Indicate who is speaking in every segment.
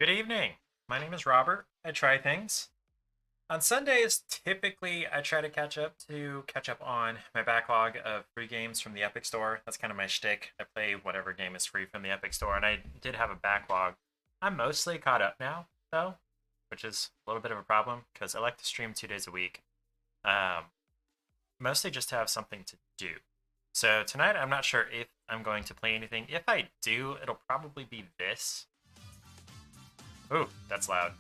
Speaker 1: Good evening. My name is Robert. I try things. On Sundays, typically I try to catch up on my backlog of free games from the Epic Store. That's kind of my shtick. I play whatever game is free from the Epic Store, and I did have a backlog. I'm mostly caught up now, though, which is a little bit of a problem because I like to stream 2 days a week. Um, Mostly just to have something to do. So tonight, I'm not sure if I'm going to play anything. If I do, it'll probably be this. Ooh, that's loud.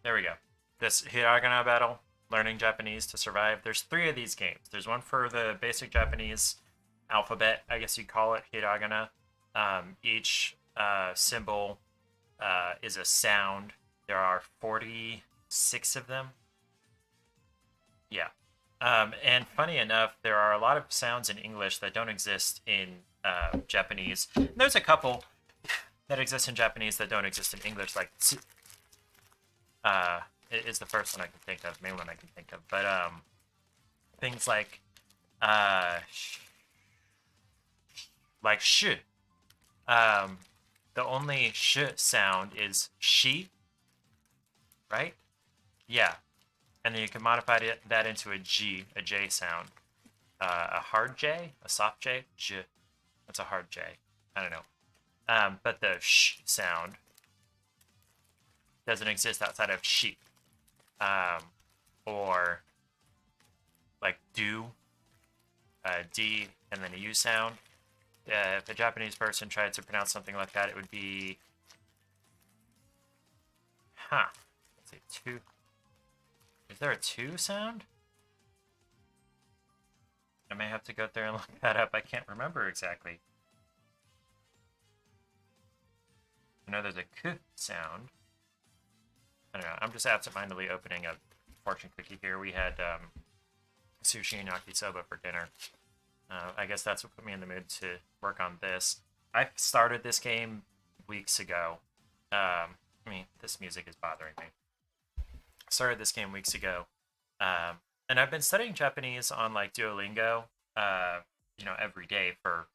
Speaker 1: There we go. This hiragana battle, learning Japanese to survive. There's three of these games. There's one for the basic Japanese alphabet, I guess you'd call it hiragana. Each symbol is a sound. There are 46 of them. Yeah. And funny enough, there are a lot of sounds in English that don't exist in Japanese. And there's a couple that exist in Japanese that don't exist in English, like uh, is the first one I can think of, main one I can think of. But things uh, like sh. Um, the only sh sound is she, right? Yeah, and then you can modify that into a G, a J sound. A hard J, a soft J, J. That's a hard J. I don't know. But the sh sound doesn't exist outside of sheep. Um, or like do, D, and then a U sound. If a Japanese person tried to pronounce something like that, it would be, let's see, two. Is there a two sound? I may have to go there and look that up. I can't remember exactly. I know there's a k sound. I don't know. I'm just absentmindedly opening a fortune cookie here. We had sushi and yakisoba for dinner. I guess that's what put me in the mood to work on this. I started this game weeks ago. This music is bothering me. I started this game weeks ago. And I've been studying Japanese on like Duolingo, every day for,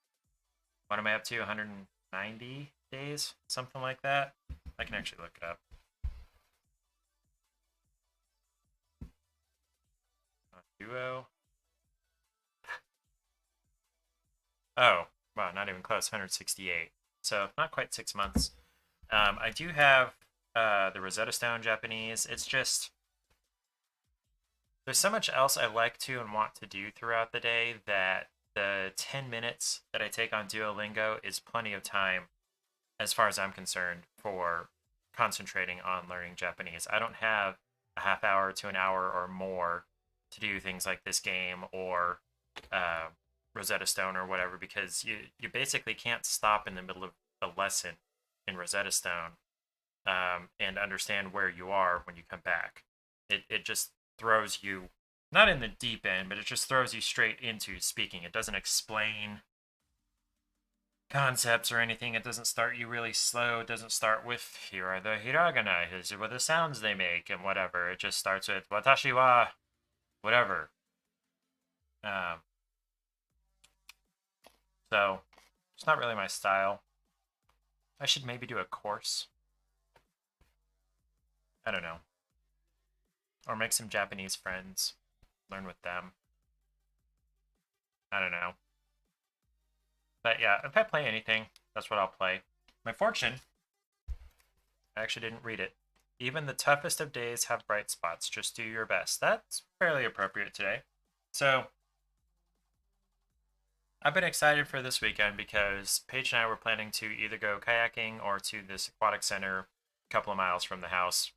Speaker 1: what am I up to? 190 days? Something like that. I can actually look it up. Duo. Oh, wow, not even close. 168. So not quite 6 months. I do have the Rosetta Stone Japanese. It's just there's so much else I like to and want to do throughout the day that the 10 minutes that I take on Duolingo is plenty of time, as far as I'm concerned, for concentrating on learning Japanese. I don't have a half hour to an hour or more to do things like this game or Rosetta Stone or whatever, because you basically can't stop in the middle of the lesson in Rosetta Stone and understand where you are when you come back. It just throws you, not in the deep end, but it just throws you straight into speaking. It doesn't explain concepts or anything. It doesn't start you really slow. It doesn't start with, here are the hiragana, here's what the sounds they make, and whatever. It just starts with, watashi wa, whatever. Um, so, it's not really my style. I should maybe do a course. I don't know. Or make some Japanese friends. Learn with them. I don't know. But yeah, if I play anything, that's what I'll play. My fortune, I actually didn't read it. Even the toughest of days have bright spots. Just do your best. That's fairly appropriate today. So, I've been excited for this weekend because Paige and I were planning to either go kayaking or to this aquatic center a couple of miles from the house.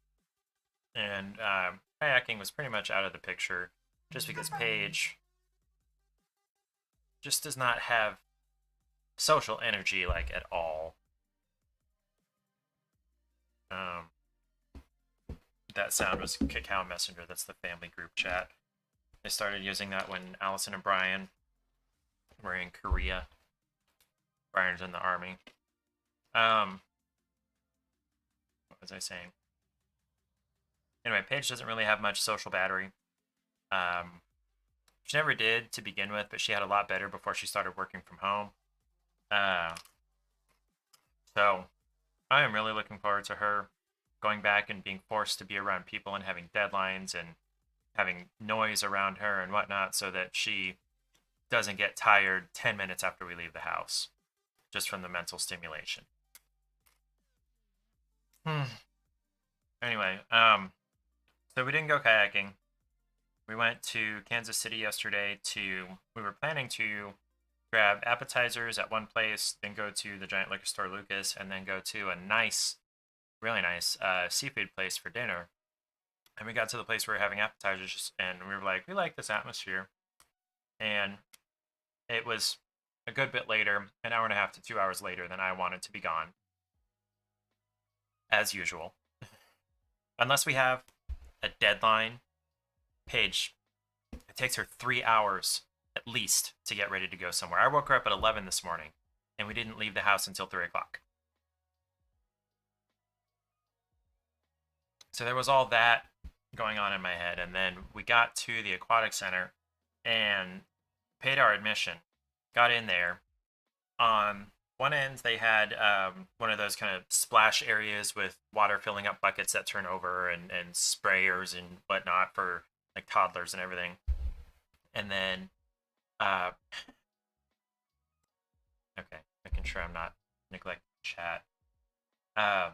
Speaker 1: And kayaking was pretty much out of the picture just because Paige just does not have social energy like at all. That sound was Cacao Messenger. That's the family group chat. They started using that when Allison and Brian were in Korea. Brian's in the army. What was I saying? Anyway, Paige doesn't really have much social battery. She never did to begin with, but she had a lot better before she started working from home. Uh, so I am really looking forward to her going back and being forced to be around people and having deadlines and having noise around her and whatnot so that she doesn't get tired 10 minutes after we leave the house just from the mental stimulation. Anyway, so we didn't go kayaking. We went to Kansas City yesterday we were planning to grab appetizers at one place, then go to the giant liquor store Lucas, and then go to a nice, really nice seafood place for dinner. And we got to the place where we were having appetizers, and we were like, we like this atmosphere. And it was a good bit later, an hour and a half to 2 hours later than I wanted to be gone, as usual. Unless we have a deadline, Paige, it takes her 3 hours at least to get ready to go somewhere. I woke her up at 11 this morning, and we didn't leave the house until 3 o'clock. So there was all that going on in my head, and then we got to the aquatic center and paid our admission, got in there. On one end, they had one of those kind of splash areas with water filling up buckets that turn over and sprayers and whatnot for like toddlers and everything. And then, uh, okay, making sure I'm not neglecting chat. Um,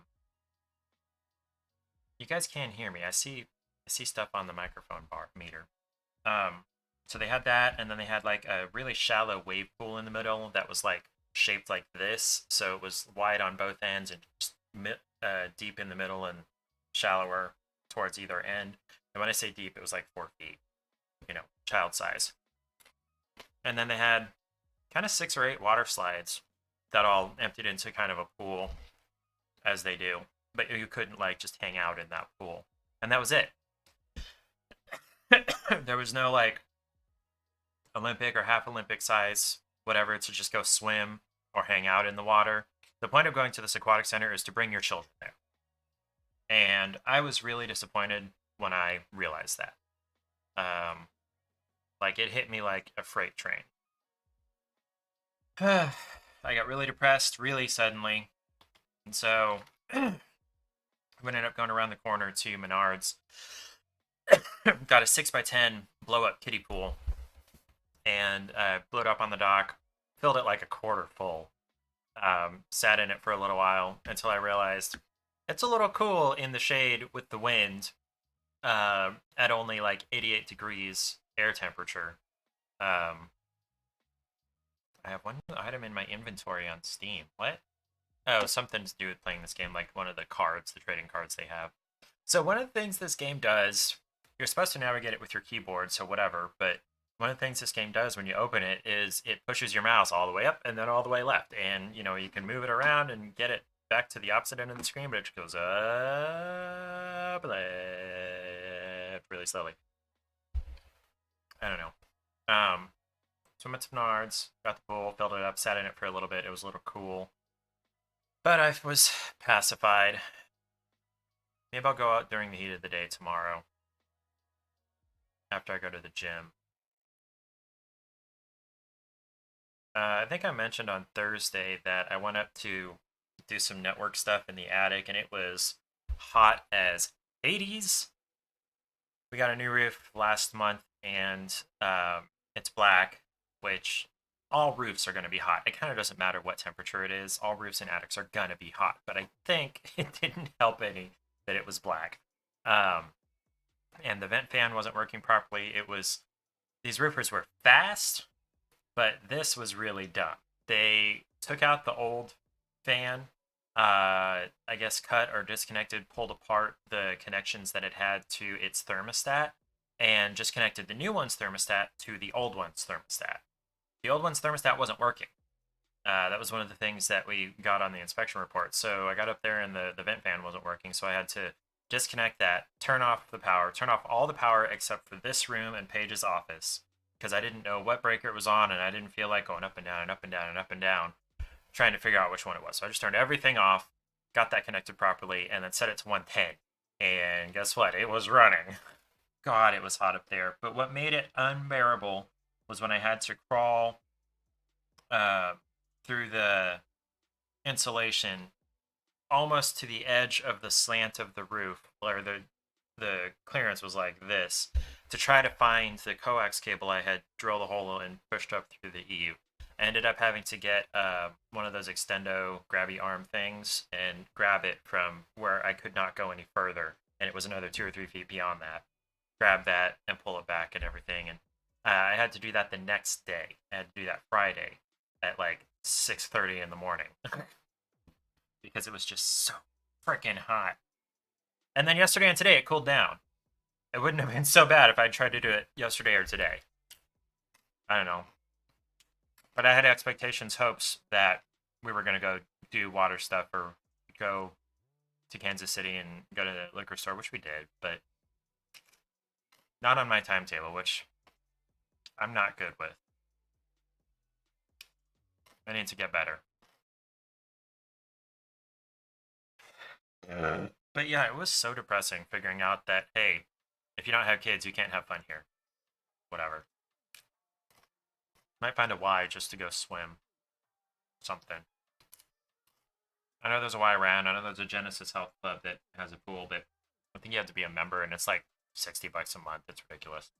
Speaker 1: you guys can't hear me. I see stuff on the microphone bar meter. Um, so they had that, and then they had like a really shallow wave pool in the middle that was like shaped like this, so it was wide on both ends and just deep in the middle and shallower towards either end. And when I say deep, it was like 4 feet, child size. And then they had kind of 6 or 8 water slides that all emptied into kind of a pool, as they do, but you couldn't like just hang out in that pool, and that was it. There was no like Olympic or half Olympic size, whatever, to just go swim or hang out in the water. The point of going to this aquatic center is to bring your children there. And I was really disappointed when I realized that. Like it hit me like a freight train. I got really depressed really suddenly. And so we ended up going around the corner to Menards. Got a 6x10 blow up kiddie pool and blew it up on the dock, filled it like a quarter full, sat in it for a little while until I realized it's a little cool in the shade with the wind at only like 88 degrees air temperature. I have one new item in my inventory on Steam. What? Oh, something to do with playing this game, like one of the cards, the trading cards they have. So one of the things this game does, you're supposed to navigate it with your keyboard, so whatever, but one of the things this game does when you open it is it pushes your mouse all the way up and then all the way left. And, you can move it around and get it back to the opposite end of the screen, but it goes up, left, really slowly. I don't know. So I went to Menards, got the pool, filled it up, sat in it for a little bit. It was a little cool. But I was pacified. Maybe I'll go out during the heat of the day tomorrow after I go to the gym. I think I mentioned on Thursday that I went up to do some network stuff in the attic, and it was hot as Hades. We got a new roof last month, and it's black, which all roofs are going to be hot. It kind of doesn't matter what temperature it is. All roofs and attics are going to be hot, but I think it didn't help any that it was black. And the vent fan wasn't working properly. These roofers were fast, but this was really dumb. They took out the old fan, I guess cut or disconnected, pulled apart the connections that it had to its thermostat, and just connected the new one's thermostat to the old one's thermostat. The old one's thermostat wasn't working. That was one of the things that we got on the inspection report. So I got up there and the vent fan wasn't working, so I had to disconnect that, turn off the power, turn off all the power except for this room and Paige's office, because I didn't know what breaker it was on, and I didn't feel like going up and down and up and down and up and down, trying to figure out which one it was. So I just turned everything off, got that connected properly, and then set it to 110. And guess what? It was running. God, it was hot up there. But what made it unbearable was when I had to crawl through the insulation almost to the edge of the slant of the roof, or the clearance was like this, to try to find the coax cable I had drilled a hole and pushed up through the eave. I ended up having to get one of those extendo grabby arm things and grab it from where I could not go any further, and it was another 2 or 3 feet beyond that. Grab that and pull it back and everything, and I had to do that the next day. I had to do that Friday at like 6:30 in the morning because it was just so freaking hot. And then yesterday and today it cooled down. It wouldn't have been so bad if I tried to do it yesterday or today. I don't know. But I had expectations, hopes that we were going to go do water stuff or go to Kansas City and go to the liquor store, which we did, but not on my timetable, which I'm not good with. I need to get better. But yeah, it was so depressing figuring out that, hey, if you don't have kids, you can't have fun here. Whatever. Might find a Y just to go swim. Something. I know there's a Y around. I know there's a Genesis Health Club that has a pool, but I think you have to be a member, and it's like $60 a month. It's ridiculous.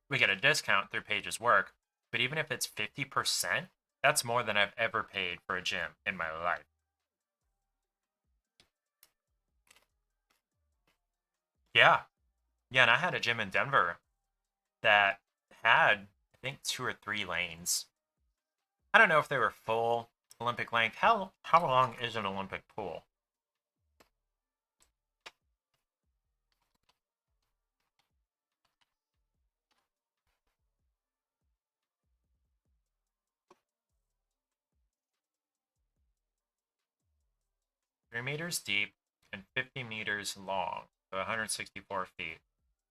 Speaker 1: We get a discount through Paige's work, but even if it's 50%, that's more than I've ever paid for a gym in my life. Yeah. Yeah, and I had a gym in Denver that had, I think, 2 or 3 lanes. I don't know if they were full Olympic length. How long is an Olympic pool? $3 meters deep and 50 meters long, so 164 feet.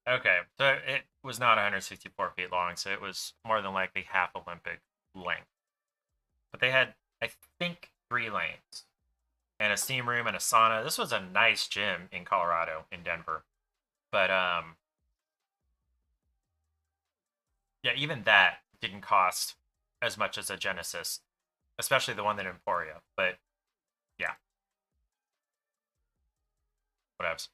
Speaker 1: Okay, so it was not 164 feet long, so it was more than likely half Olympic length. But they had, I think, 3 lanes and a steam room and a sauna. This was a nice gym in Colorado, in Denver. But yeah, even that didn't cost as much as a Genesis, especially the one in Emporia. But yeah, whatevs.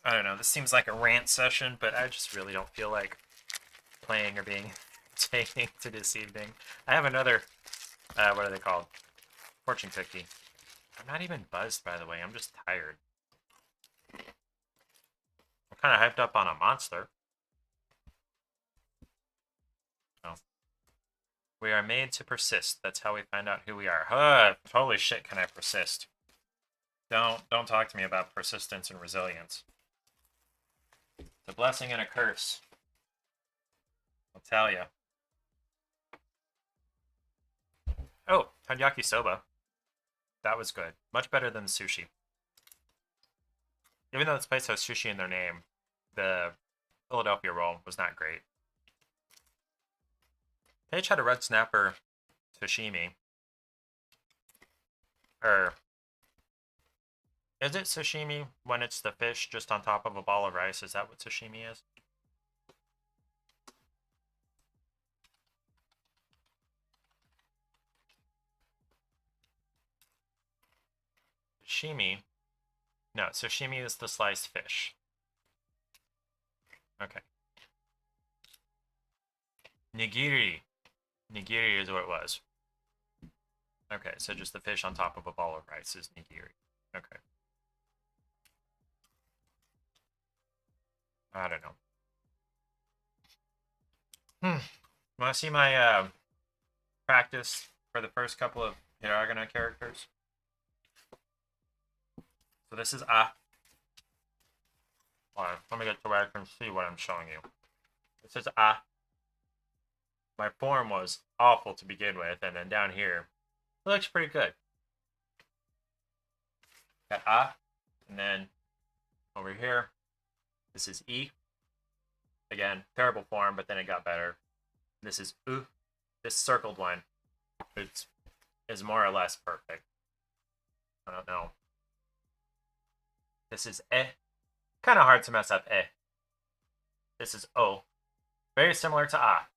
Speaker 1: I don't know. This seems like a rant session, but I just really don't feel like playing or being entertaining to this evening. I have another, what are they called? Fortune cookie. I'm not even buzzed, by the way. I'm just tired. I'm kind of hyped up on a monster. Oh. We are made to persist. That's how we find out who we are. Holy shit, can I persist? Don't talk to me about persistence and resilience. It's a blessing and a curse. I'll tell you. Oh, had yakisoba. That was good. Much better than sushi. Even though this place has sushi in their name, the Philadelphia roll was not great. Paige had a red snapper sashimi. Or is it sashimi when it's the fish just on top of a ball of rice? Is that what sashimi is? Sashimi. No, sashimi is the sliced fish. Okay. Nigiri. Nigiri is what it was. Okay, so just the fish on top of a ball of rice is nigiri. Okay. I don't know. Want to see my practice for the first couple of hiragana characters? So this is a. Hold on, let me get to where I can see what I'm showing you. This is a. My form was awful to begin with, and then down here, it looks pretty good. Got a, and then over here, this is e. Again, terrible form, but then it got better. This is u. This circled one is more or less perfect. I don't know. This is e. Kind of hard to mess up e. This is o. Very similar to ah.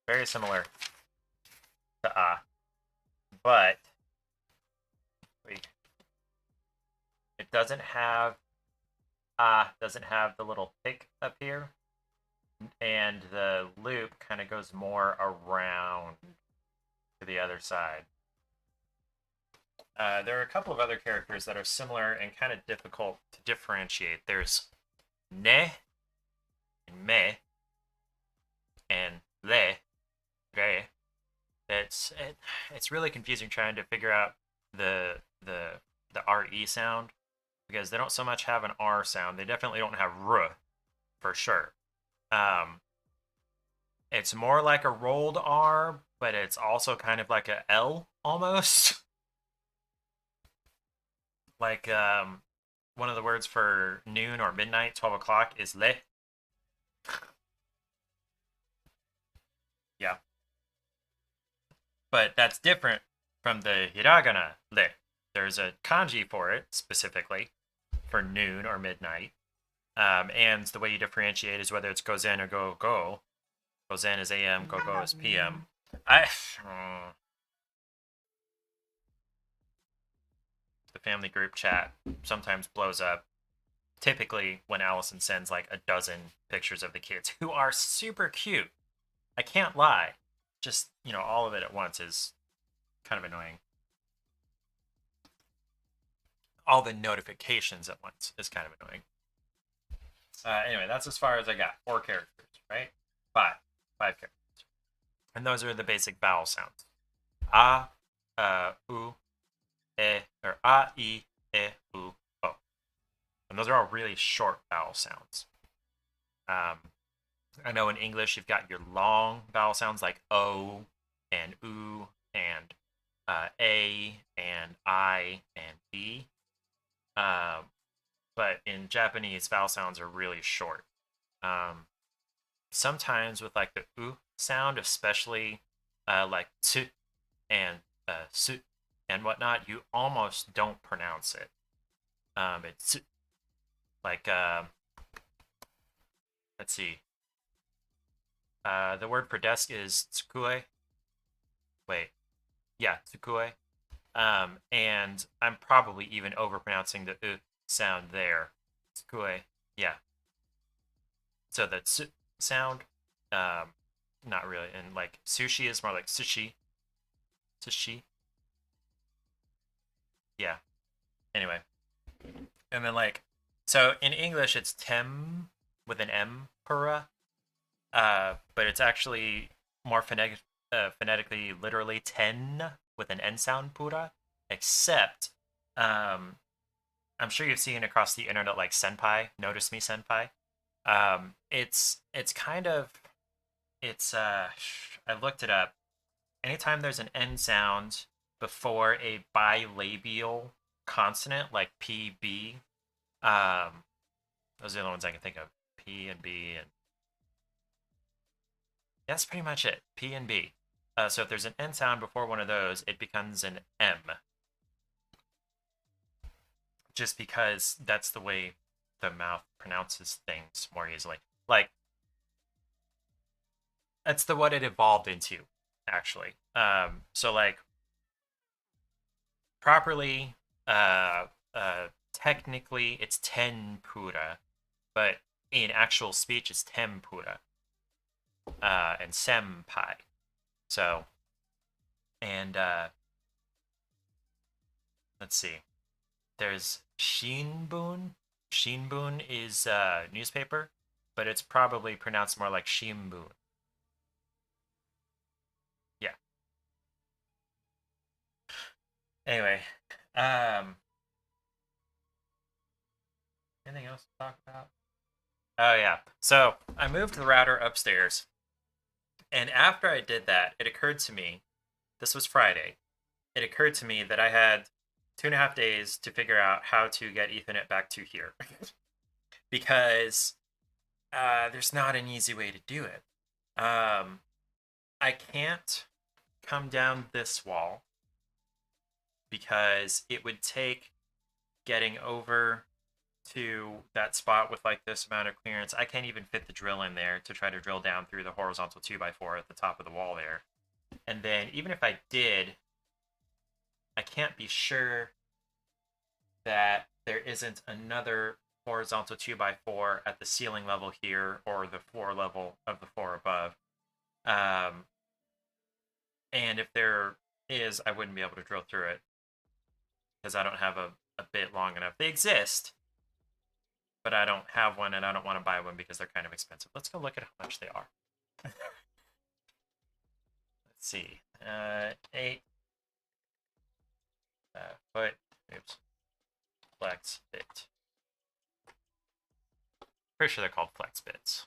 Speaker 1: Very similar to ah. But wait, it doesn't have ah, doesn't have the little pick up here. And the loop kind of goes more around to the other side. There are a couple of other characters that are similar and kind of difficult to differentiate. There's ne and me and re. It's really confusing trying to figure out the the the re sound because they don't so much have an r sound. They definitely don't have r for sure. Um, it's more like a rolled r, but it's also kind of like a l almost. Like one of the words for noon or midnight, 12 o'clock is le. Yeah, but that's different from the hiragana le. There's a kanji for it specifically for noon or midnight. And the way you differentiate is whether it's gozen or go go. Gozen is AM, go go is PM. The family group chat sometimes blows up. Typically, when Allison sends like a dozen pictures of the kids who are super cute. I can't lie. Just, all of it at once is kind of annoying. All the notifications at once is kind of annoying. Anyway, that's as far as I got. 4 characters, right? Five characters. And those are the basic vowel sounds. A, U, E, or A, I, E, U, O. And those are all really short vowel sounds. I know in English you've got your long vowel sounds like O and U and A and I and B. But in Japanese, vowel sounds are really short. Sometimes with like the U sound, especially like tsu and su and whatnot, you almost don't pronounce it. It's like, let's see. The word for desk is tsukue. Wait, yeah, tsukue. And I'm probably even overpronouncing the sound there. Tsukue, yeah. So the tsu sound, not really. And like sushi is more like sushi. Sushi. Yeah. Anyway. And then like, so in English it's tem with an M pura, but it's actually more phonetically, literally ten with an N sound pura, except I'm sure you've seen across the internet like senpai, notice me senpai. It's kind of it's I looked it up. Anytime there's an N sound before a bilabial consonant like PB, those are the only ones I can think of. P and B, and that's pretty much it. P and B. So if there's an N sound before one of those, it becomes an M. Just because that's the way the mouth pronounces things more easily. Like, that's what it evolved into, actually. So like properly, technically it's tenpura, but in actual speech it's tempura, and senpai. So, and let's see. There's shinbun. Shinbun is newspaper, but it's probably pronounced more like shimbun. Yeah. Anyway, um, anything else to talk about? Oh yeah. So I moved the router upstairs, and after I did that, it occurred to me. This was Friday. It occurred to me that I had 2.5 days to figure out how to get Ethernet back to here, because there's not an easy way to do it. I can't come down this wall because it would take getting over to that spot with like this amount of clearance. I can't even fit the drill in there to try to drill down through the horizontal 2x4 at the top of the wall there. And then even if I did, I can't be sure that there isn't another horizontal 2x4 at the ceiling level here or the floor level of the floor above. And if there is, I wouldn't be able to drill through it because I don't have a bit long enough. They exist, but I don't have one and I don't want to buy one because they're kind of expensive. Let's go look at how much they are. Let's see. 8 foot, oops, flex bit. Pretty sure they're called flex bits.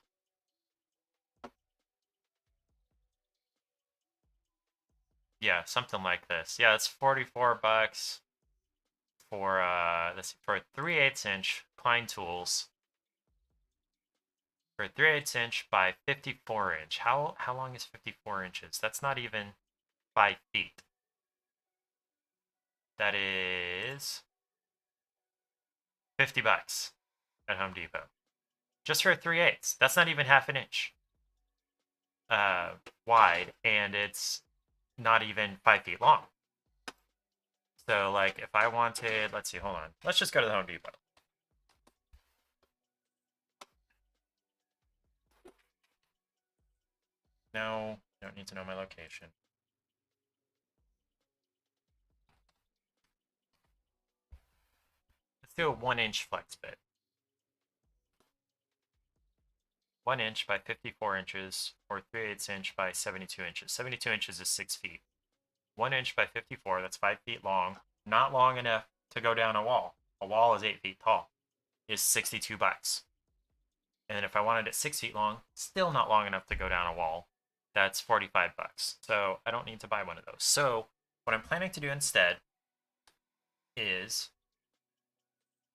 Speaker 1: Yeah, something like this. Yeah, it's $44 for for a 3/8 inch Klein Tools. For a 3/8 inch by 54 inch. How long is 54 inches? That's not even 5 feet. That is $50 at Home Depot. Just for a 3/8. That's not even half an inch wide, and it's not even 5 feet long. So, like, if I wanted, let's see, hold on. Let's just go to the Home Depot. No, don't need to know my location. Let's do a 1-inch flex bit. 1 inch by 54 inches, or 3/8 inch by 72 inches. 72 inches is 6 feet. 1 inch by 54, that's 5 feet long. Not long enough to go down a wall. A wall is 8 feet tall. Is $62. And then if I wanted it 6 feet long, still not long enough to go down a wall. That's $45. So I don't need to buy one of those. So what I'm planning to do instead is,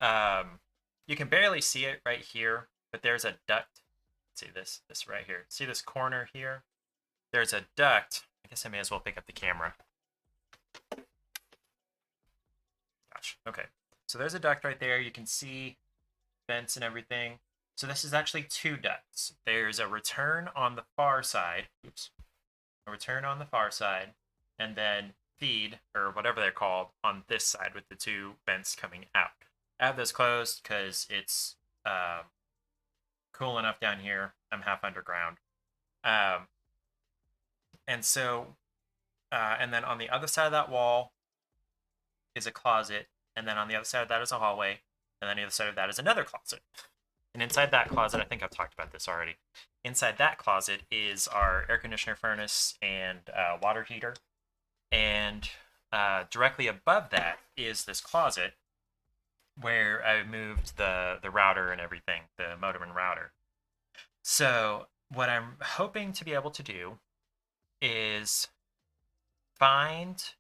Speaker 1: you can barely see it right here, but there's a duct. See this right here. See this corner here? There's a duct. I guess I may as well pick up the camera. Gosh, okay. So there's a duct right there. You can see vents and everything. So this is actually 2 ducts. There's a return on the far side. Oops. A return on the far side, and then feed, or whatever they're called, on this side with the 2 vents coming out. I have those closed because it's cool enough down here. I'm half underground. And so, and then on the other side of that wall is a closet, and then on the other side of that is a hallway, and then the other side of that is another closet. And inside that closet, I think I've talked about this already. Inside that closet is our air conditioner furnace and water heater. And directly above that is this closet where I moved the router and everything, the modem and router. So what I'm hoping to be able to do is find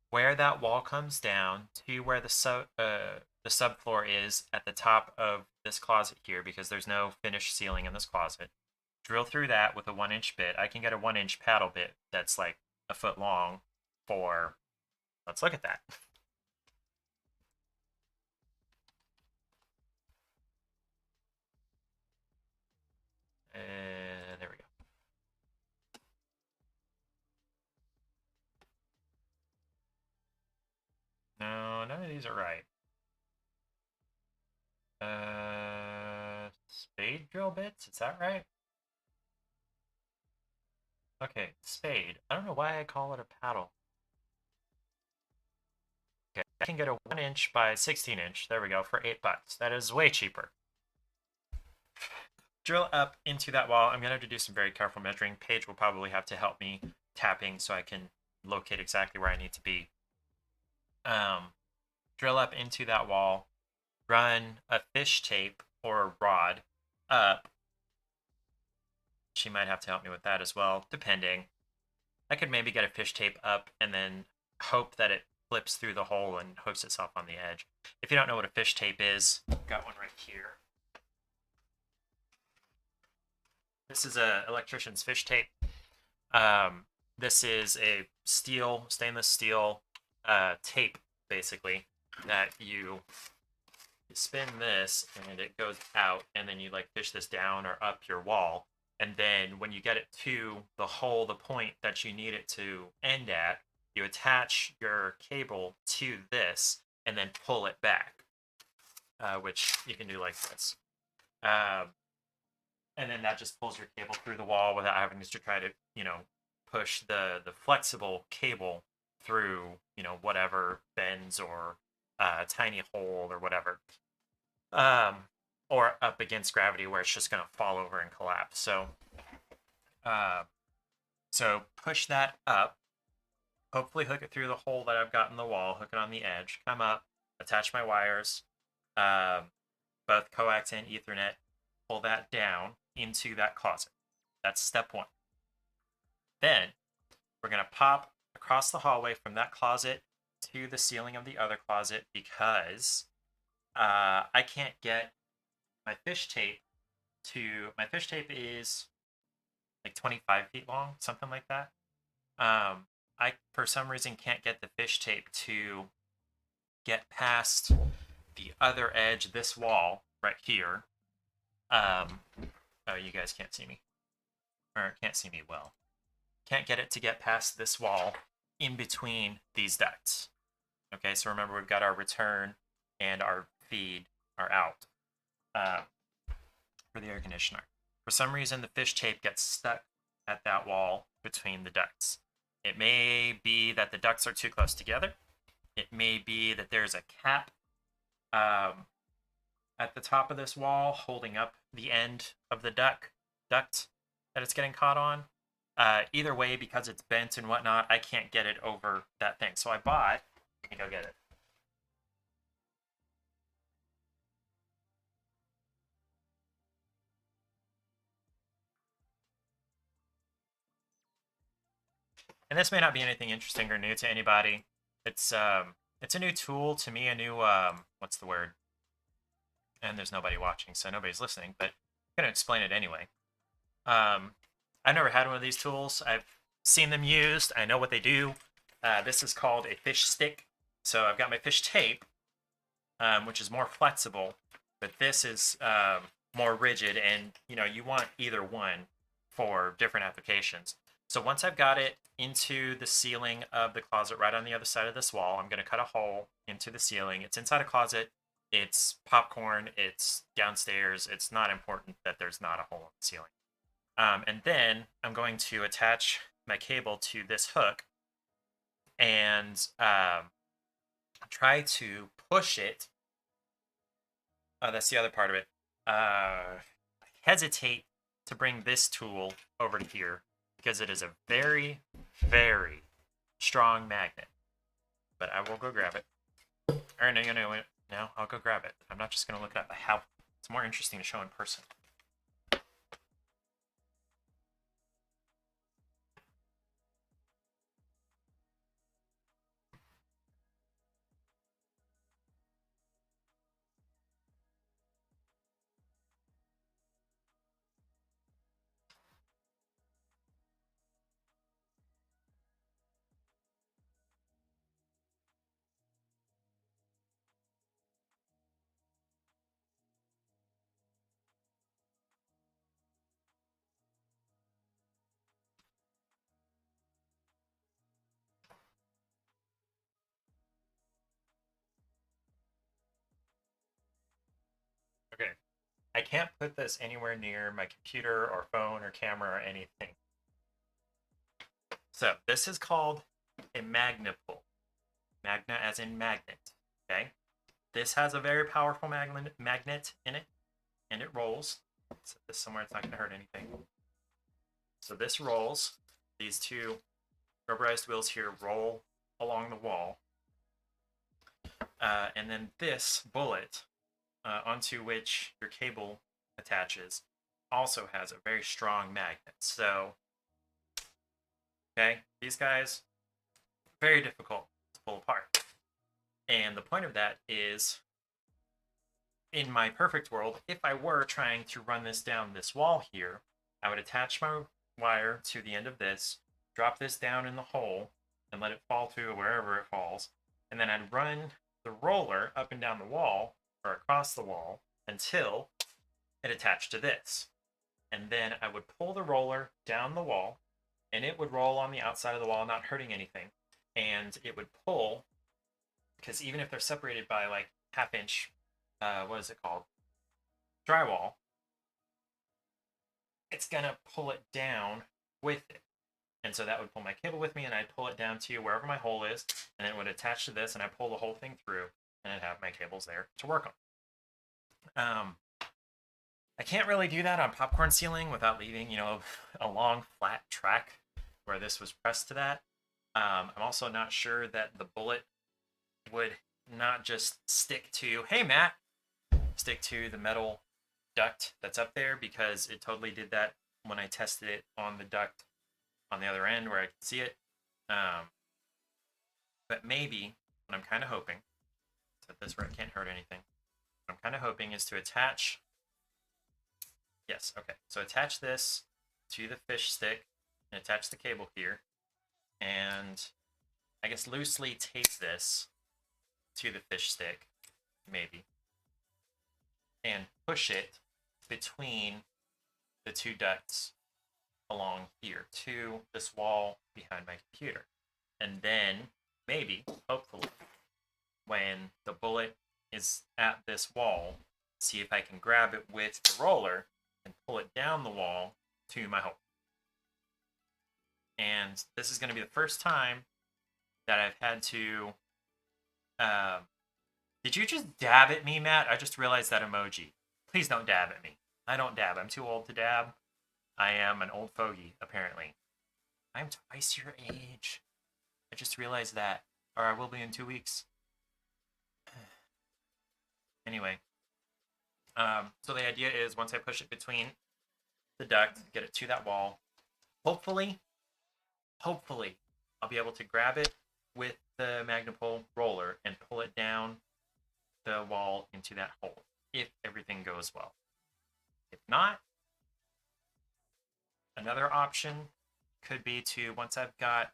Speaker 1: where that wall comes down to where the subfloor is at the top of this closet here, because there's no finished ceiling in this closet. Drill through that with a 1-inch bit. I can get a 1-inch paddle bit that's like a foot long for, let's look at that. There we go. No, none of these are right. Spade drill bits, is that right? Okay, spade. I don't know why I call it a paddle. Okay, I can get a 1-inch by 16-inch, there we go, for $8. That is way cheaper. Drill up into that wall. I'm going to have to do some very careful measuring. Paige will probably have to help me tapping so I can locate exactly where I need to be. Drill up into that wall, run a fish tape or a rod up. She might have to help me with that as well, depending. I could maybe get a fish tape up and then hope that it flips through the hole and hooks itself on the edge. If you don't know what a fish tape is, I've got one right here. This is a electrician's fish tape. This is a stainless steel tape, basically, that you you spin this and it goes out, and then you like fish this down or up your wall. And then when you get it to the hole, the point that you need it to end at, you attach your cable to this and then pull it back, which you can do like this. Um, and then that just pulls your cable through the wall without having to try to, push the flexible cable through, whatever bends or tiny hole or whatever, um, or up against gravity where it's just going to fall over and collapse. Uh, so push that up. Hopefully, hook it through the hole that I've got in the wall. Hook it on the edge. Come up, attach my wires, um, both coax and Ethernet. Pull that down into that closet. That's step one. Then we're going to pop across the hallway from that closet to the ceiling of the other closet because I can't get my fish tape to. My fish tape is like 25 feet long, something like that. I, for some reason, can't get the fish tape to get past the other edge, this wall right here. Oh, you guys can't see me. Or can't see me well. Can't get it to get past this wall in between these ducts. Okay, so remember we've got our return and our feed are out for the air conditioner. For some reason, the fish tape gets stuck at that wall between the ducts. It may be that the ducts are too close together. It may be that there's a cap at the top of this wall holding up the end of the duct that it's getting caught on. Either way, because it's bent and whatnot, I can't get it over that thing. So I bought, let me go get it. And this may not be anything interesting or new to anybody. It's a new tool to me, a new what's the word? And there's nobody watching, so nobody's listening, but I'm gonna explain it anyway. I've never had one of these tools. I've seen them used. I know what they do. This is called a fish stick. So I've got my fish tape, which is more flexible, but this is more rigid, and you want either one for different applications. So once I've got it into the ceiling of the closet right on the other side of this wall, I'm going to cut a hole into the ceiling. It's inside a closet. It's popcorn. It's downstairs. It's not important that there's not a hole in the ceiling. And then I'm going to attach my cable to this hook and try to push it. Oh, that's the other part of it. Hesitate to bring this tool over to here because it is a very, very strong magnet. But I will go grab it. Or no, I'll go grab it. I'm not just going to look it up. It's more interesting to show in person. Okay. I can't put this anywhere near my computer or phone or camera or anything. So this is called a magnipole. Magna as in magnet. Okay. This has a very powerful magnet in it, and it rolls. Set this somewhere it's not going to hurt anything. So this rolls. These two rubberized wheels here roll along the wall. And then this bullet onto which your cable attaches also has a very strong magnet. So, okay, these guys, very difficult to pull apart. And the point of that is, in my perfect world, if I were trying to run this down this wall here, I would attach my wire to the end of this, drop this down in the hole, and let it fall to wherever it falls. And then I'd run the roller up and down the wall or across the wall until it attached to this. And then I would pull the roller down the wall, and it would roll on the outside of the wall, not hurting anything. And it would pull, because even if they're separated by like half-inch, what is it called? Drywall, it's gonna pull it down with it. And so that would pull my cable with me, and I'd pull it down to wherever my hole is, and it would attach to this, and I pull the whole thing through, and I'd have my cables there to work on. I can't really do that on popcorn ceiling without leaving, a long flat track where this was pressed to that. I'm also not sure that the bullet would not just stick to, hey Matt, stick to the metal duct that's up there, because it totally did that when I tested it on the duct on the other end where I could see it. But maybe what I'm kind of hoping, set this where it can't hurt anything. What I'm kind of hoping is to attach. Yes, okay. So attach this to the fish stick and attach the cable here. And I guess loosely tape this to the fish stick, maybe. And push it between the two ducts along here to this wall behind my computer. And then maybe, hopefully, when the bullet is at this wall, see if I can grab it with the roller and pull it down the wall to my hole. And this is going to be the first time that I've had to... did you just dab at me, Matt? I just realized that emoji. Please don't dab at me. I don't dab. I'm too old to dab. I am an old fogey, apparently. I'm twice your age. I just realized that. Or I will be in 2 weeks. Anyway. So the idea is once I push it between the duct, get it to that wall, hopefully, I'll be able to grab it with the Magnapole roller and pull it down the wall into that hole, if everything goes well. If not, another option could be to, once I've got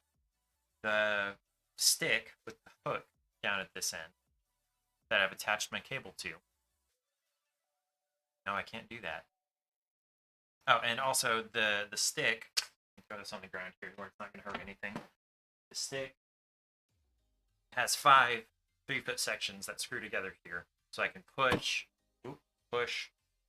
Speaker 1: the stick with the hook down at this end that I've attached my cable to. No, I can't do that. Oh, and also the stick, throw this on the ground here where it's not going to hurt anything. The stick has 5 3-foot sections that screw together here. So I can push,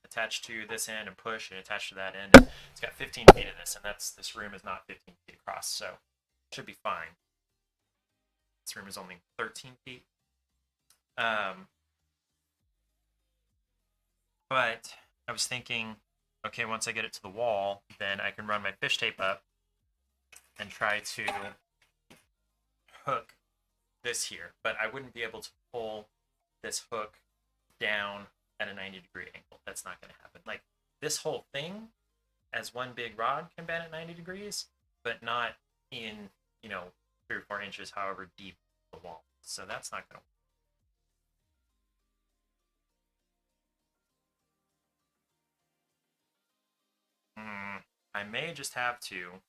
Speaker 1: attach to this end and push and attach to that end. It's got 15 feet of this, and this room is not 15 feet across, so it should be fine. This room is only 13 feet. But I was thinking, okay, once I get it to the wall, then I can run my fish tape up and try to hook this here. But I wouldn't be able to pull this hook down at a 90-degree angle. That's not going to happen. Like, this whole thing as one big rod can bend at 90 degrees, but not in, 3 or 4 inches, however deep the wall. So that's not going to work. I may just have to.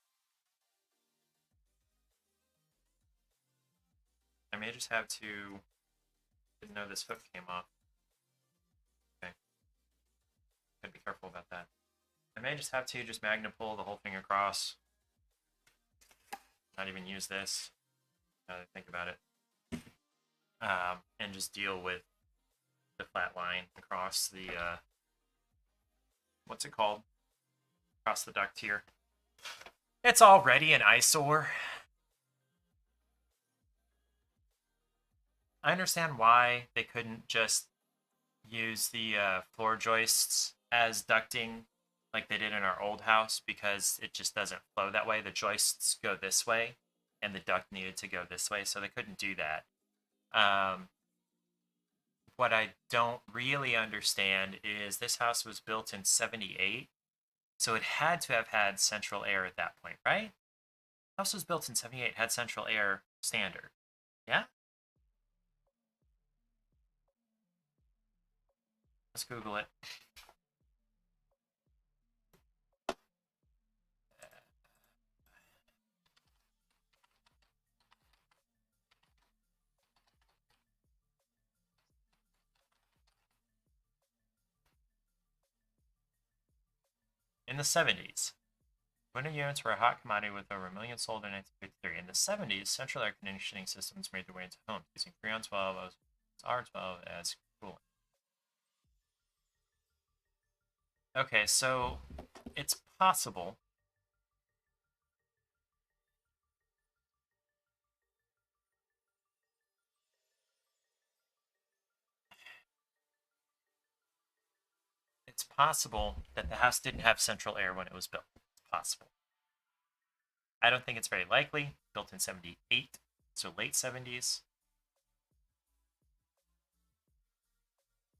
Speaker 1: Didn't know this hook came off. Okay. Gotta be careful about that. I may just have to just Magnapole the whole thing across. Not even use this. Now that I think about it. And just deal with the flat line across the, what's it called? Across the duct here. It's already an eyesore. I understand why they couldn't just use the floor joists as ducting like they did in our old house, because it just doesn't flow that way. The joists go this way, and the duct needed to go this way, so they couldn't do that. What I don't really understand is this house was built in 78, so it had to have had central air at that point, right? House was built in 78, had central air standard. Yeah? Let's Google it. in the 70s, window units were a hot commodity with over a million sold in 1953. In the 70s, central air conditioning systems made their way into homes using Freon 12 as R12 as cooling. Okay, so it's possible. It's possible that the house didn't have central air when it was built. It's possible. I don't think it's very likely. Built in 78, so late 70s.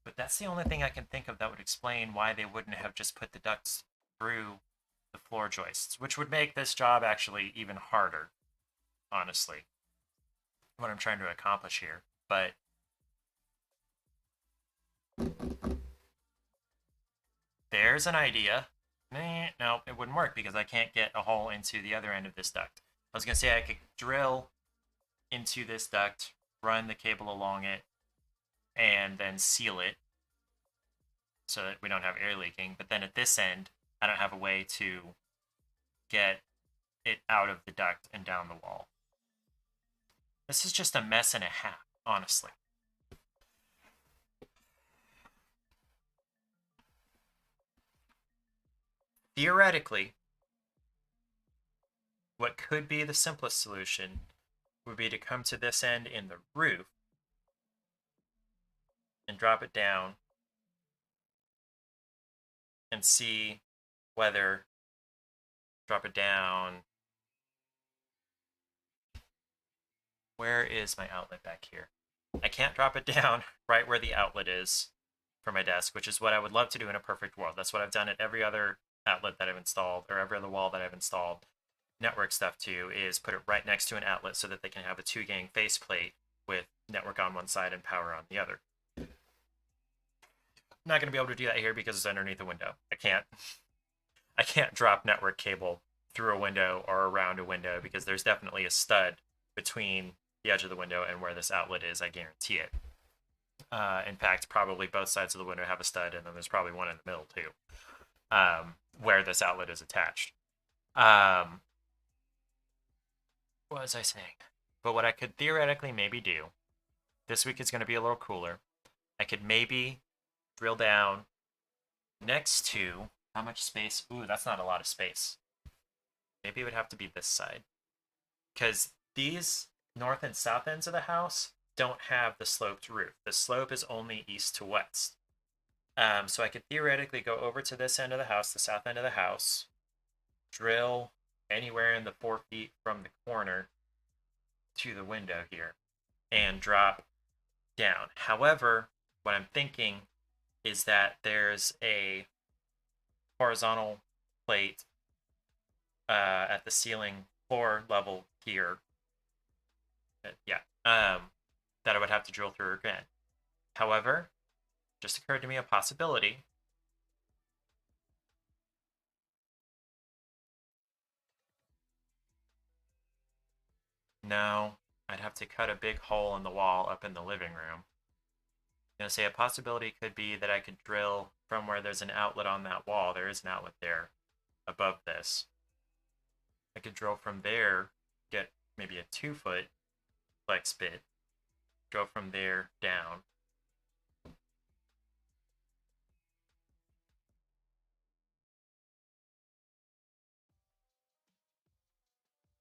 Speaker 1: But that's the only thing I can think of that would explain why they wouldn't have just put the ducts through the floor joists, which would make this job actually even harder, honestly, what I'm trying to accomplish here. But there's an idea. No, it wouldn't work because I can't get a hole into the other end of this duct. I was going to say I could drill into this duct, run the cable along it, and then seal it so that we don't have air leaking. But then at this end, I don't have a way to get it out of the duct and down the wall. This is just a mess and a half, honestly. Theoretically, what could be the simplest solution would be to come to this end in the roof and drop it down and see whether drop it down. Where is my outlet back here? I can't drop it down right where the outlet is for my desk, which is what I would love to do in a perfect world. That's what I've done at every other outlet that I've installed, or every other wall that I've installed network stuff to, is put it right next to an outlet so that they can have a 2-gang faceplate with network on one side and power on the other. I'm not going to be able to do that here because it's underneath a window. I can't drop network cable through a window or around a window because there's definitely a stud between the edge of the window and where this outlet is. I guarantee it. In fact, probably both sides of the window have a stud, and then there's probably one in the middle too, where this outlet is attached. What was I saying? But what I could theoretically maybe do, this week is going to be a little cooler. I could maybe drill down next to, how much space? Ooh, that's not a lot of space. Maybe it would have to be this side. Because these north and south ends of the house don't have the sloped roof. The slope is only east to west. So I could theoretically go over to this end of the house, the south end of the house, drill anywhere in the 4 feet from the corner to the window here, and drop down. However, what I'm thinking is that there's a horizontal plate at the ceiling floor level here. That I would have to drill through again. However, just occurred to me a possibility. No, I'd have to cut a big hole in the wall up in the living room. I'm going to say a possibility could be that I could drill from where there's an outlet on that wall. There is an outlet there above this. I could drill from there, get maybe a 2-foot flex bit, go from there down.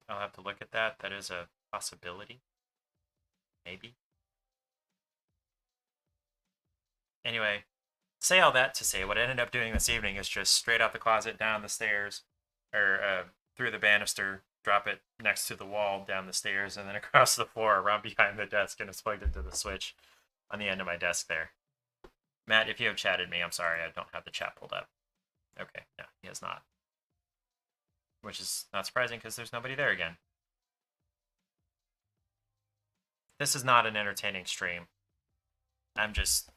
Speaker 1: I'll have to look at that. That is a possibility. Maybe. Anyway, say all that to say what I ended up doing this evening is just straight out the closet, down the stairs, or through the banister, drop it next to the wall, down the stairs, and then across the floor, around behind the desk, and it's plugged into the switch on the end of my desk there. Matt, if you have chatted me, I'm sorry, I don't have the chat pulled up. Okay, no, he has not. Which is not surprising because there's nobody there again. This is not an entertaining stream. I'm just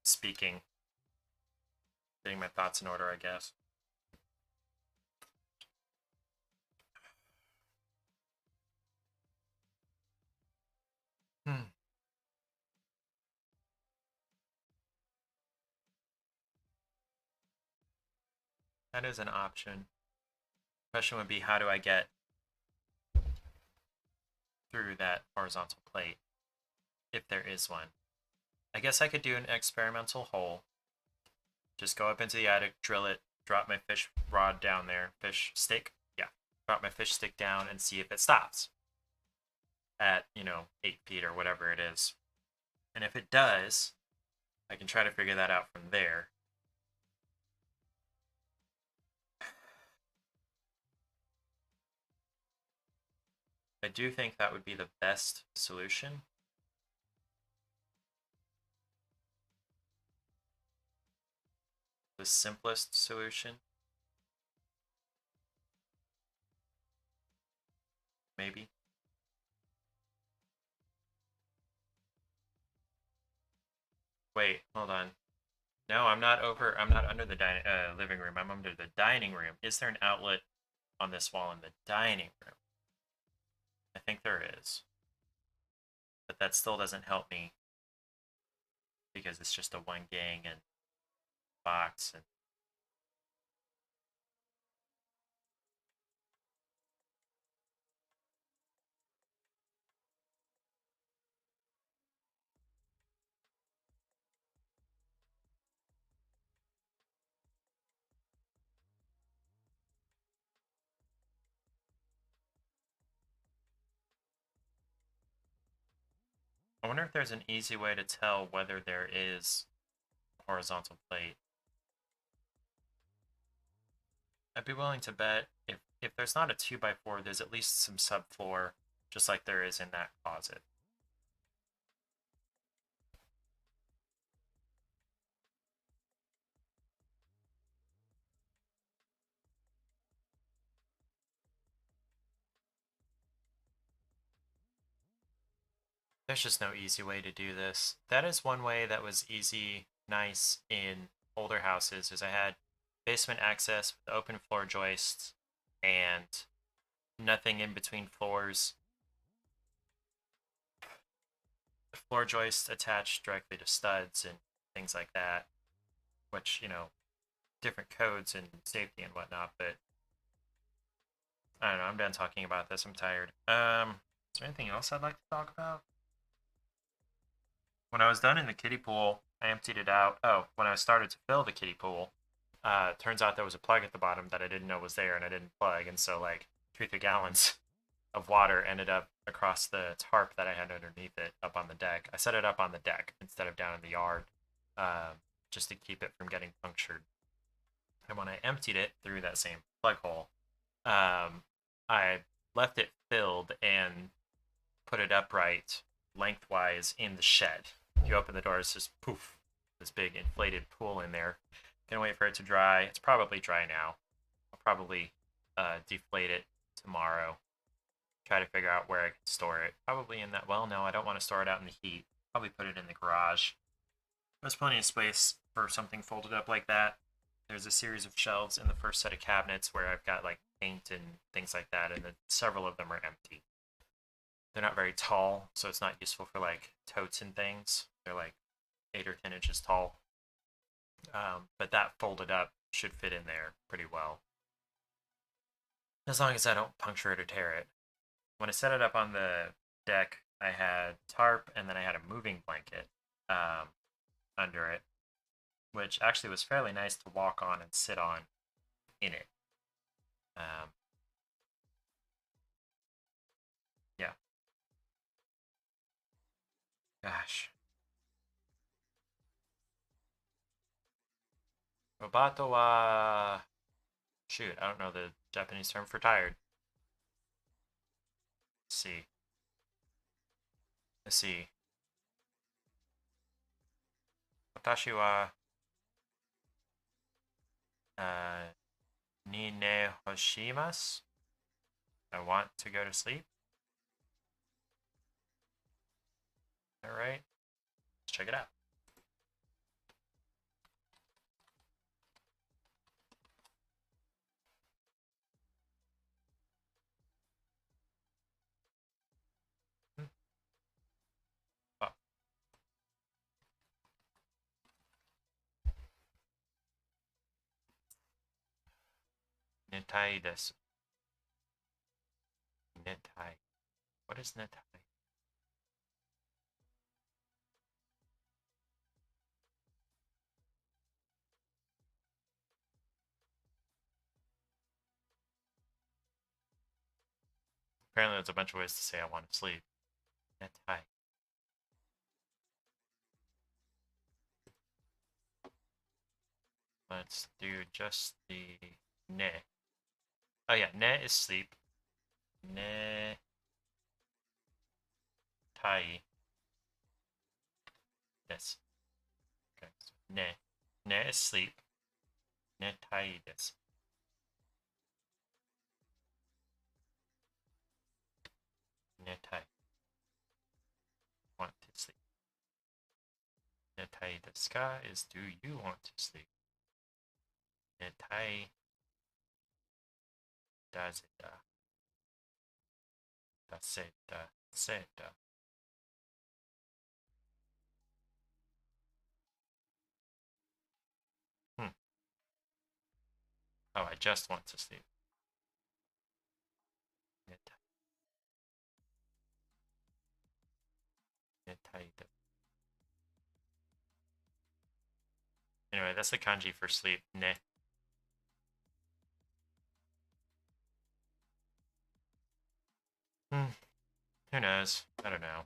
Speaker 1: speaking, getting my thoughts in order, I guess. That is an option. Question would be, how do I get through that horizontal plate, if there is one? I guess I could do an experimental hole. Just go up into the attic, drill it, drop my fish rod down there, fish stick, yeah. Drop my fish stick down and see if it stops at, 8 feet or whatever it is. And if it does, I can try to figure that out from there. I do think that would be the best solution. The simplest solution. Maybe. Wait, hold on. No, I'm not under the living room. I'm under the dining room. Is there an outlet on this wall in the dining room? I think there is. But that still doesn't help me because it's just a one gang and box. And I wonder if there's an easy way to tell whether there is a horizontal plate. I'd be willing to bet if there's not a 2x4, there's at least some subfloor, just like there is in that closet. There's just no easy way to do this. That is one way that was easy, nice in older houses, is I had basement access with open floor joists and nothing in between floors. Floor joists attached directly to studs and things like that, which, different codes and safety and whatnot, but I don't know, I'm done talking about this. I'm tired. Is there anything else I'd like to talk about? When I was done in the kiddie pool, I emptied it out. Oh, when I started to fill the kiddie pool, turns out there was a plug at the bottom that I didn't know was there and I didn't plug. And so, like, 2 3 gallons of water ended up across the tarp that I had underneath it up on the deck. I set it up on the deck instead of down in the yard, just to keep it from getting punctured. And when I emptied it through that same plug hole, I left it filled and put it upright lengthwise in the shed. If you open the door, it's just poof, this big inflated pool in there. Gonna wait for it to dry. It's probably dry now. I'll probably deflate it tomorrow. Try to figure out where I can store it. Probably in that. Well, no, I don't want to store it out in the heat. Probably put it in the garage. There's plenty of space for something folded up like that. There's a series of shelves in the first set of cabinets where I've got like paint and things like that, and then several of them are empty. They're not very tall, so it's not useful for like totes and things. They're like 8 or 10 inches tall. But that folded up should fit in there pretty well. As long as I don't puncture it or tear it. When I set it up on the deck, I had tarp and then I had a moving blanket under it, which actually was fairly nice to walk on and sit on in it. Yeah. Gosh. Robato wa... Shoot, I don't know the Japanese term for tired. Let's see. Let's see. Watashi wa... Ni ne hoshimasu. I want to go to sleep. Alright. Let's check it out. Oh. Netai desu. Netai. What is netai? Apparently there's a bunch of ways to say I want to sleep. Netai. Let's do just the ne. Oh yeah, ne is sleep. Ne tai. Yes. Okay. So ne. Ne is sleep. Ne tai desu. Ne tai. Want to sleep. Ne tai desu ka is do you want to sleep? Ne tai dazeta. Daseta. Seta. Hmm. Oh, I just want to sleep. Ne tai desu. Anyway, that's the kanji for sleep. Ne. Who knows? I don't know.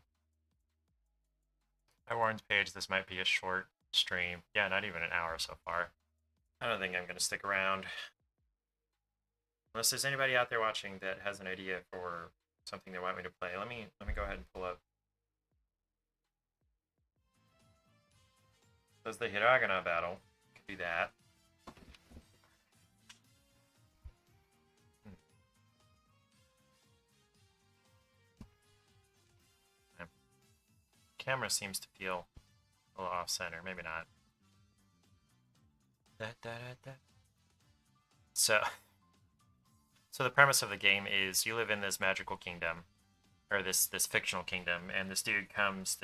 Speaker 1: I warned Paige this might be a short stream. Yeah, not even an hour so far. I don't think I'm going to stick around. Unless there's anybody out there watching that has an idea for something they want me to play. Let me go ahead and pull up. There's the Hiragana battle. Could be that. Camera seems to feel a little off center. Maybe not. So the premise of the game is you live in this magical kingdom, or this fictional kingdom, and this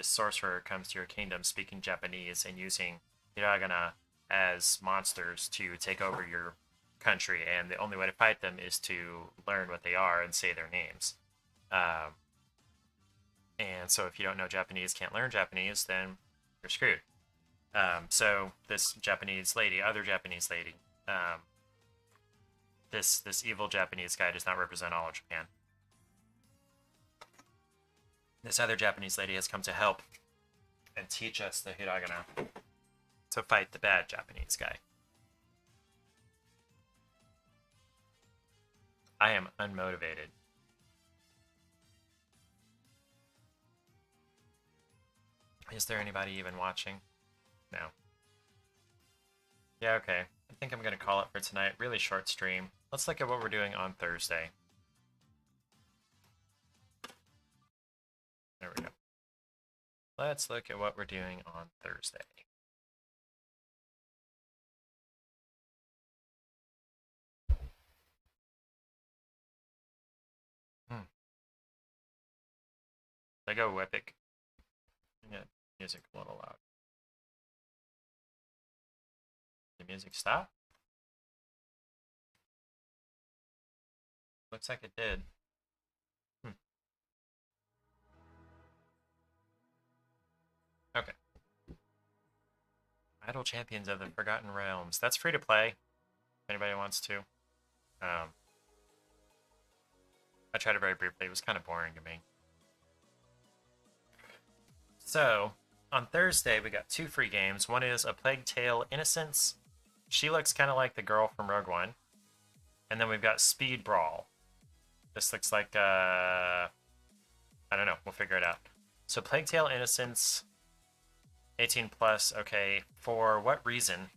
Speaker 1: sorcerer comes to your kingdom speaking Japanese and using hiragana as monsters to take over your country, and the only way to fight them is to learn what they are and say their names. And so if you don't know Japanese, can't learn Japanese, then you're screwed. So this other Japanese lady, this evil Japanese guy does not represent all of Japan. This other Japanese lady has come to help and teach us the hiragana to fight the bad Japanese guy. I am unmotivated. Is there anybody even watching? No. Yeah, okay. I think I'm going to call it for tonight. Really short stream. Let's look at what we're doing on Thursday. There we go. Let's look at what we're doing on Thursday. Lego Epic. Yeah, music a little loud. Did the music stop? Looks like it did. Okay. Idle Champions of the Forgotten Realms. That's free to play. If anybody wants to. I tried it very briefly. It was kind of boring to me. So, on Thursday, we got 2 free games. One is A Plague Tale Innocence. She looks kind of like the girl from Rogue One. And then we've got Speed Brawl. This looks like, I don't know. We'll figure it out. So, Plague Tale Innocence, 18 plus. Okay, for what reason?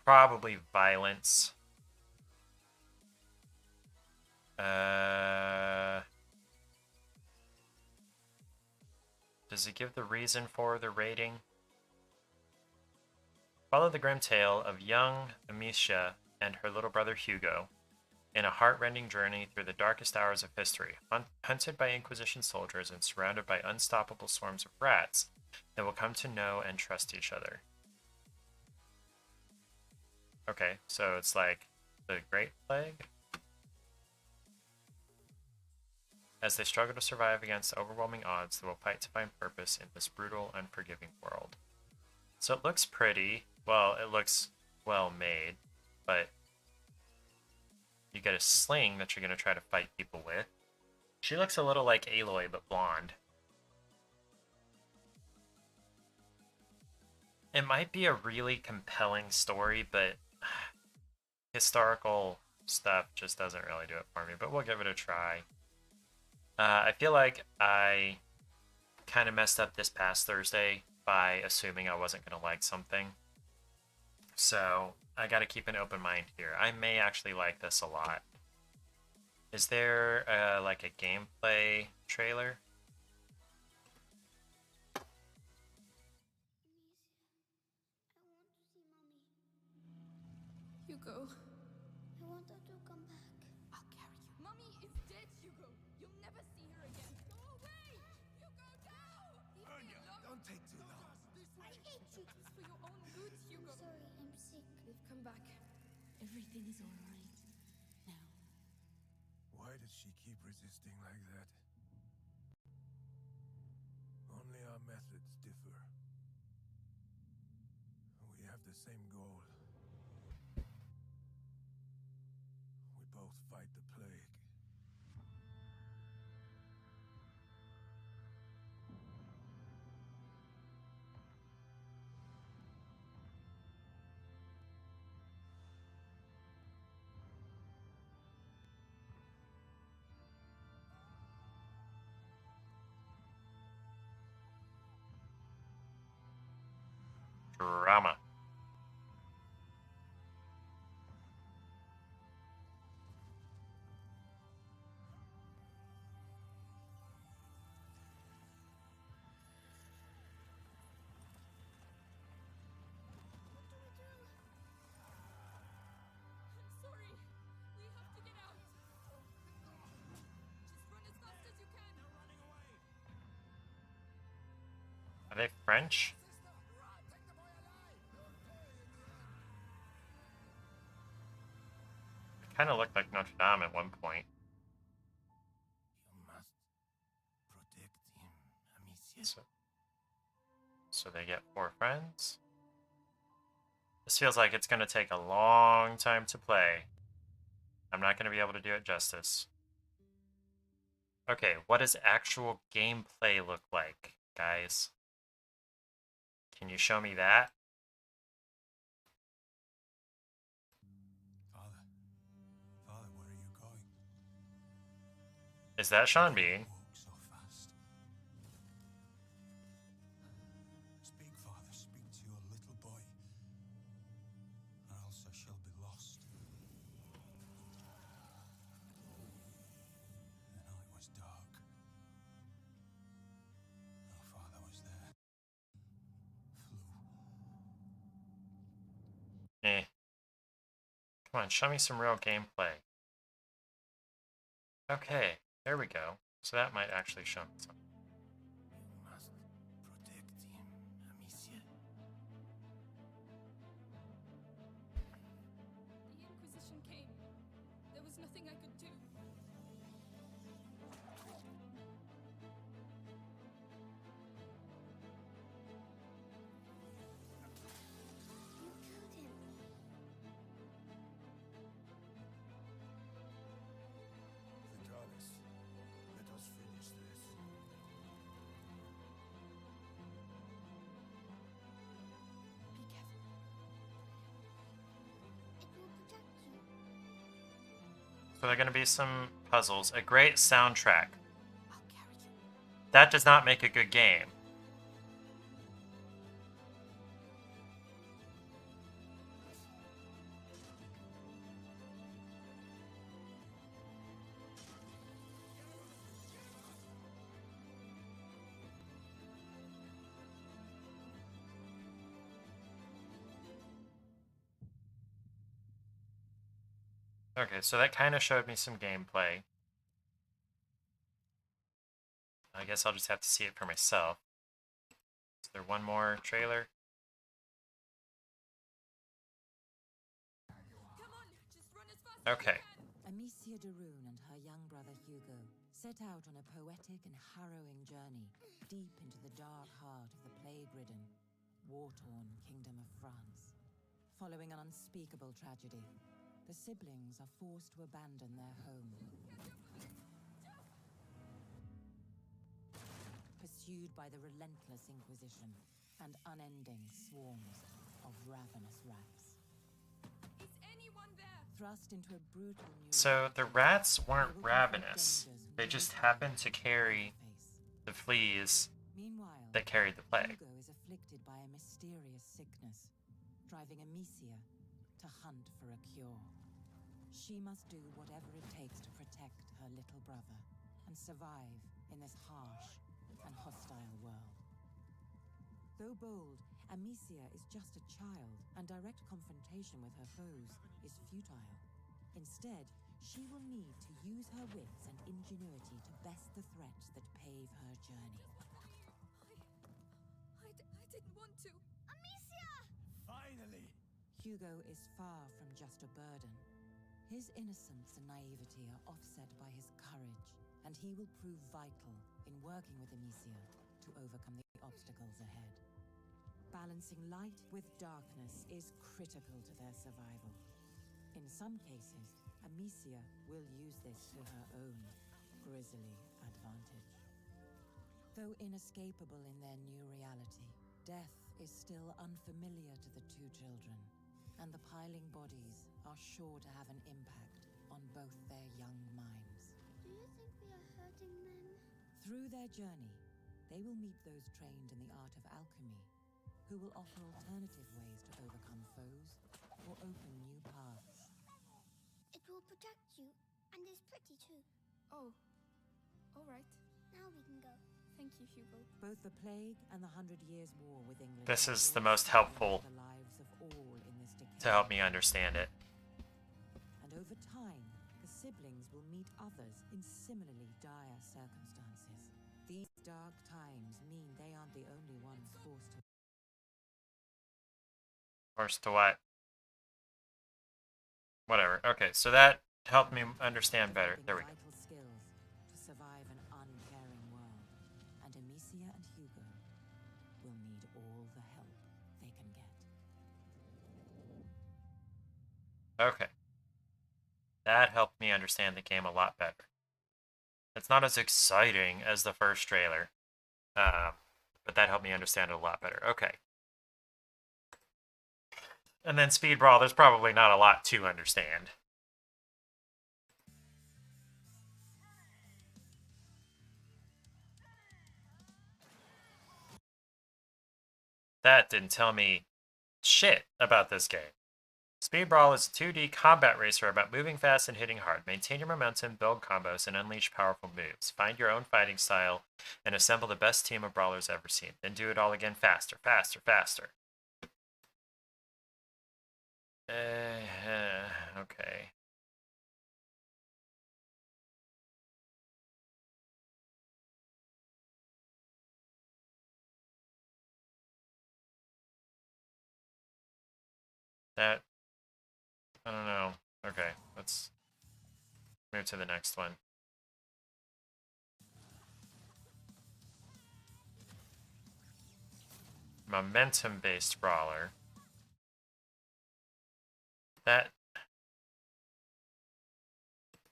Speaker 1: Probably violence. Does it give the reason for the rating? Follow the grim tale of young Amicia and her little brother Hugo in a heart-rending journey through the darkest hours of history, hunted by Inquisition soldiers and surrounded by unstoppable swarms of rats that will come to know and trust each other. Okay, so it's like the Great Plague. As they struggle to survive against overwhelming odds, they will fight to find purpose in this brutal, unforgiving world. So it looks pretty. Well, it looks well made, but you get a sling that you're going to try to fight people with. She looks a little like Aloy, but blonde. It might be a really compelling story, but historical stuff just doesn't really do it for me, but we'll give it a try. I feel like I kind of messed up this past Thursday by assuming I wasn't going to like something. So I got to keep an open mind here. I may actually like this a lot. Is there like a gameplay trailer?
Speaker 2: Hugo. I want her to come back. I'll carry you. Mommy is dead, Hugo. You'll never see her again. Go away! Hugo, no!
Speaker 3: Anya, don't take too long.
Speaker 2: I hate you. It's for your own good, Hugo.
Speaker 4: I'm sorry, I'm sick.
Speaker 2: We've come back. Everything is all right. Now.
Speaker 3: Why does she keep resisting like that? Only our methods differ. We have the same goal. We both fight the plague.
Speaker 1: Drama.
Speaker 2: I'm sorry. We have to get out. Just run as fast as you can. They're running away.
Speaker 1: Are they French? It kind of looked like Notre Dame at one point.
Speaker 3: You must protect him, Amicia.
Speaker 1: So they get 4 friends. This feels like it's going to take a long time to play. I'm not going to be able to do it justice. Okay, what does actual gameplay look like, guys? Can you show me that?
Speaker 3: Father, where are you going?
Speaker 1: Is that Sean Bean?
Speaker 3: Walk so fast. Speak, Father, speak to your little boy, or else I shall be lost. The night was dark. No father was there. Flew.
Speaker 1: Eh. Come on, show me some real gameplay. Okay, there we go. So that might actually show me something.
Speaker 3: You must protect him, Amicia.
Speaker 2: The Inquisition came. There was nothing I could do.
Speaker 4: You killed him.
Speaker 3: Vitalis, let us finish this.
Speaker 4: Be careful. It will protect you.
Speaker 1: So there are going to be some puzzles. A great soundtrack.
Speaker 2: I'll carry you.
Speaker 1: That does not make a good game. Okay, so that kind of showed me some gameplay. I guess I'll just have to see it for myself. Is there one more trailer? Okay.
Speaker 5: Amicia de Rune and her young brother Hugo set out on a poetic and harrowing journey deep into the dark heart of the plague-ridden, war-torn Kingdom of France. Following an unspeakable tragedy, the siblings are forced to abandon their home. Pursued by the relentless Inquisition and unending swarms of ravenous rats.
Speaker 2: Is anyone there?
Speaker 5: Thrust into a brutal new
Speaker 1: So the
Speaker 5: reality,
Speaker 1: rats
Speaker 5: they
Speaker 1: weren't
Speaker 5: will confront
Speaker 1: ravenous.
Speaker 5: dangers
Speaker 1: They
Speaker 5: no
Speaker 1: just
Speaker 5: time
Speaker 1: happened to
Speaker 5: can
Speaker 1: carry
Speaker 5: face.
Speaker 1: the fleas
Speaker 5: Meanwhile,
Speaker 1: that carried the plague.
Speaker 5: Hugo is afflicted by a mysterious sickness, driving Amicia to hunt for a cure. She must do whatever it takes to protect her little brother and survive in this harsh and hostile world. Though bold, Amicia is just a child, and direct confrontation with her foes is futile. Instead, she will need to use her wits and ingenuity to best the threats that pave her journey.
Speaker 2: I didn't want to.
Speaker 4: Amicia!
Speaker 3: Finally!
Speaker 5: Hugo is far from just a burden. His innocence and naivety are offset by his courage, and he will prove vital in working with Amicia to overcome the obstacles ahead. Balancing light with darkness is critical to their survival. In some cases, Amicia will use this to her own grisly advantage. Though inescapable in their new reality, death is still unfamiliar to the two children, and the piling bodies are sure to have an impact on both their young minds.
Speaker 4: Do you think we are hurting them?
Speaker 5: Through their journey, they will meet those trained in the art of alchemy, who will offer alternative ways to overcome foes or open new paths.
Speaker 4: It will protect you, and is pretty too.
Speaker 2: Oh, all right.
Speaker 4: Now we can go.
Speaker 2: Thank you, Hugo.
Speaker 5: Both the plague and the 100 Years' War with England.
Speaker 1: This
Speaker 5: have
Speaker 1: is the
Speaker 5: brought
Speaker 1: most
Speaker 5: suffering
Speaker 1: helpful
Speaker 5: to the lives of all in this decade.
Speaker 1: to help me understand it.
Speaker 5: And over time, the siblings will meet others in similarly dire circumstances. These dark times mean they aren't the only ones forced to.
Speaker 1: Forced to what? Whatever. Okay, so that helped me understand better. There we go.
Speaker 5: Vital skills to survive an uncaring world, and Amicia and Hugo will need all the help they can get.
Speaker 1: Okay. That helped me understand the game a lot better. It's not as exciting as the first trailer, but that helped me understand it a lot better. Okay. And then Speed Brawl, there's probably not a lot to understand. That didn't tell me shit about this game. Speed Brawl is a 2D combat racer about moving fast and hitting hard. Maintain your momentum, build combos, and unleash powerful moves. Find your own fighting style and assemble the best team of brawlers ever seen. Then do it all again faster, faster, faster. Okay. That, I don't know. Okay, let's move to the next one. Momentum-based brawler.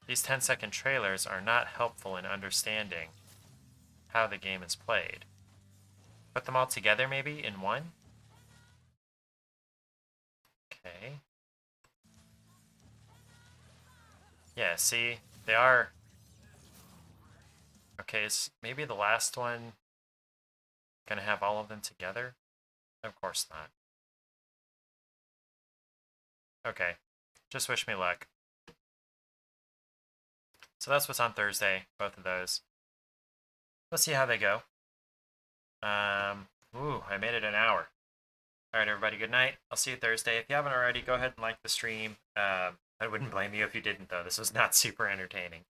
Speaker 1: These 10-second trailers are not helpful in understanding how the game is played. Put them all together, maybe, in one? Okay. Yeah, see? They are... Okay, is maybe the last one gonna have all of them together? Of course not. Okay. Just wish me luck. So that's what's on Thursday, both of those. Let's see how they go. Ooh, I made it an hour. Alright, everybody, good night. I'll see you Thursday. If you haven't already, go ahead and like the stream. I wouldn't blame you if you didn't, though. This was not super entertaining.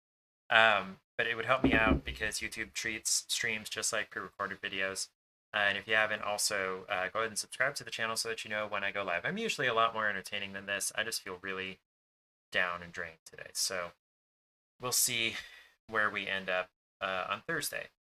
Speaker 1: But it would help me out because YouTube treats streams just like pre-recorded videos. And if you haven't, also go ahead and subscribe to the channel so that you know when I go live. I'm usually a lot more entertaining than this. I just feel really down and drained today. So we'll see where we end up on Thursday.